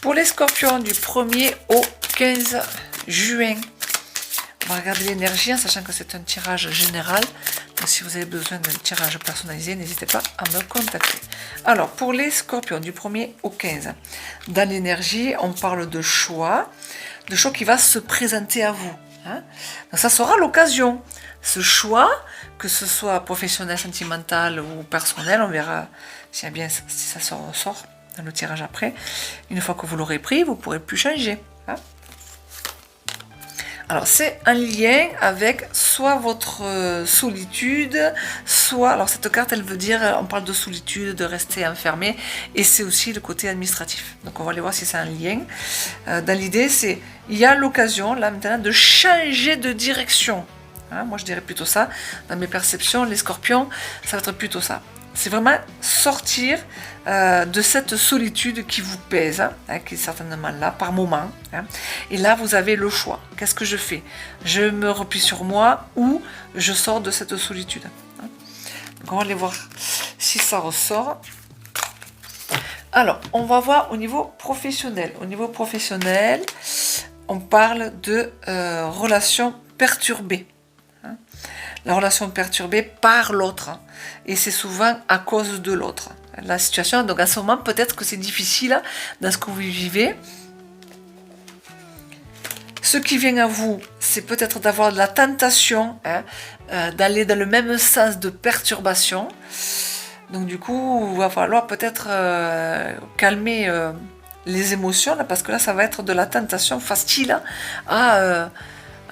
Pour les scorpions du 1er au 15 juin, on va regarder l'énergie en sachant que c'est un tirage général. Donc, si vous avez besoin d'un tirage personnalisé, n'hésitez pas à me contacter. Alors, pour les scorpions du 1er au 15, dans l'énergie, on parle de choix qui va se présenter à vous. Hein. Donc, ça sera l'occasion. Ce choix, que ce soit professionnel, sentimental ou personnel, on verra si ça sort dans le tirage après. Une fois que vous l'aurez pris, vous ne pourrez plus changer. Hein. Alors, c'est un lien avec soit votre solitude, soit... Alors, cette carte, elle veut dire, on parle de solitude, de rester enfermé, et c'est aussi le côté administratif. Donc, on va aller voir si c'est un lien. Dans l'idée, c'est, il y a l'occasion, là, maintenant, de changer de direction. Hein, moi, je dirais plutôt ça. Dans mes perceptions, les scorpions, ça va être plutôt ça. C'est vraiment sortir de cette solitude qui vous pèse, hein, qui est certainement là, par moment. Hein. Et là, vous avez le choix. Qu'est-ce que je fais? Je me replie sur moi ou je sors de cette solitude. Hein. Donc, on va aller voir si ça ressort. Alors, on va voir au niveau professionnel. Au niveau professionnel, on parle de relations perturbées. La relation perturbée par l'autre. Hein. Et c'est souvent à cause de l'autre. La situation, donc à ce moment, peut-être que c'est difficile hein, dans ce que vous vivez. Ce qui vient à vous, c'est peut-être d'avoir de la tentation, hein, d'aller dans le même sens de perturbation. Donc du coup, il va falloir peut-être calmer les émotions, là, parce que là, ça va être de la tentation facile à...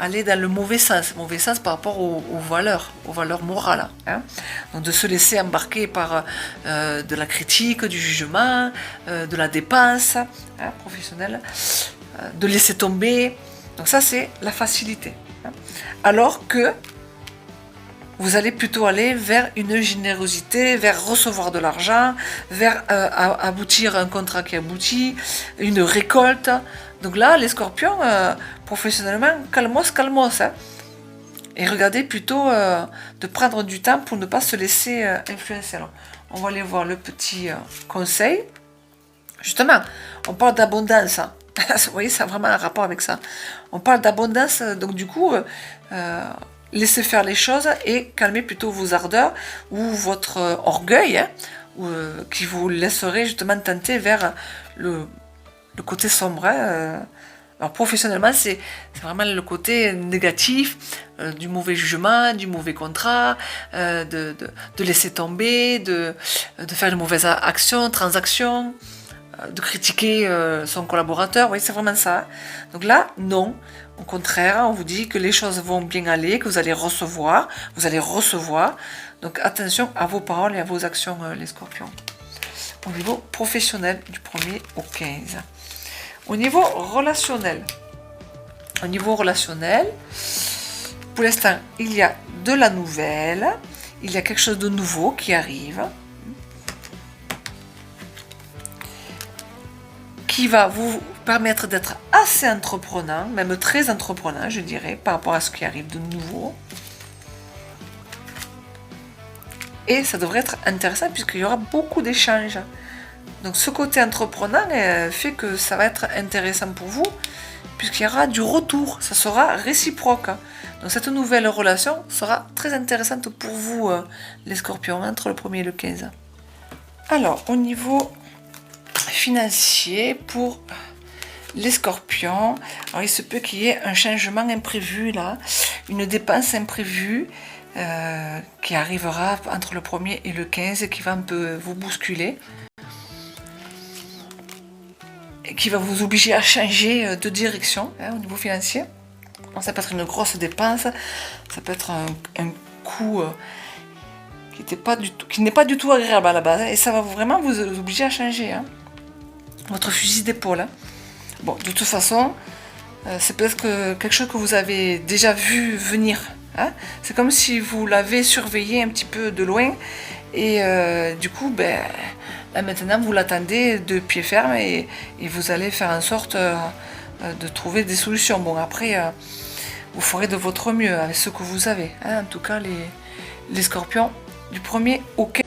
aller dans le mauvais sens par rapport aux valeurs morales. Hein. Donc de se laisser embarquer par de la critique, du jugement, de la dépense hein, professionnelle, de laisser tomber. Donc ça, c'est la facilité. Hein. Alors que vous allez plutôt aller vers une générosité, vers recevoir de l'argent, vers aboutir à un contrat qui aboutit, une récolte. Donc là, les scorpions, professionnellement, calmos. Hein. Et regardez plutôt de prendre du temps pour ne pas se laisser influencer. Alors, on va aller voir le petit conseil. Justement, on parle d'abondance. Hein. Vous voyez, ça a vraiment un rapport avec ça. On parle d'abondance, donc du coup... laissez faire les choses et calmez plutôt vos ardeurs ou votre orgueil hein, qui vous laisserait justement tenter vers le côté sombre. Hein. Alors professionnellement, c'est vraiment le côté négatif du mauvais jugement, du mauvais contrat, de laisser tomber, de faire de mauvaises actions, transactions, de critiquer son collaborateur. Oui, c'est vraiment ça. Donc là, non. Au contraire, on vous dit que les choses vont bien aller, que vous allez recevoir. Donc attention à vos paroles et à vos actions, les scorpions. Au niveau professionnel, du 1er au 15. Au niveau relationnel, pour l'instant, il y a de la nouvelle, il y a quelque chose de nouveau qui arrive, qui va vous permettre d'être assez entreprenant, même très entreprenant, je dirais, par rapport à ce qui arrive de nouveau. Et ça devrait être intéressant puisqu'il y aura beaucoup d'échanges. Donc ce côté entreprenant fait que ça va être intéressant pour vous, puisqu'il y aura du retour, ça sera réciproque. Donc cette nouvelle relation sera très intéressante pour vous, les scorpions, entre le 1er et le 15. Alors, au niveau financier, pour les scorpions, alors il se peut qu'il y ait un changement imprévu là, une dépense imprévue qui arrivera entre le 1er et le 15 et qui va un peu vous bousculer et qui va vous obliger à changer de direction hein, au niveau financier. Donc, ça peut être une grosse dépense, ça peut être un coût qui n'est pas du tout agréable à la base hein, et ça va vraiment vous obliger à changer hein, votre fusil d'épaule. Hein. Bon, de toute façon, c'est peut-être quelque chose que vous avez déjà vu venir. Hein. C'est comme si vous l'avez surveillé un petit peu de loin et du coup, là maintenant, vous l'attendez de pied ferme et vous allez faire en sorte de trouver des solutions. Bon, après, vous ferez de votre mieux avec ce que vous avez. Hein. En tout cas, les scorpions, du 1er au 15.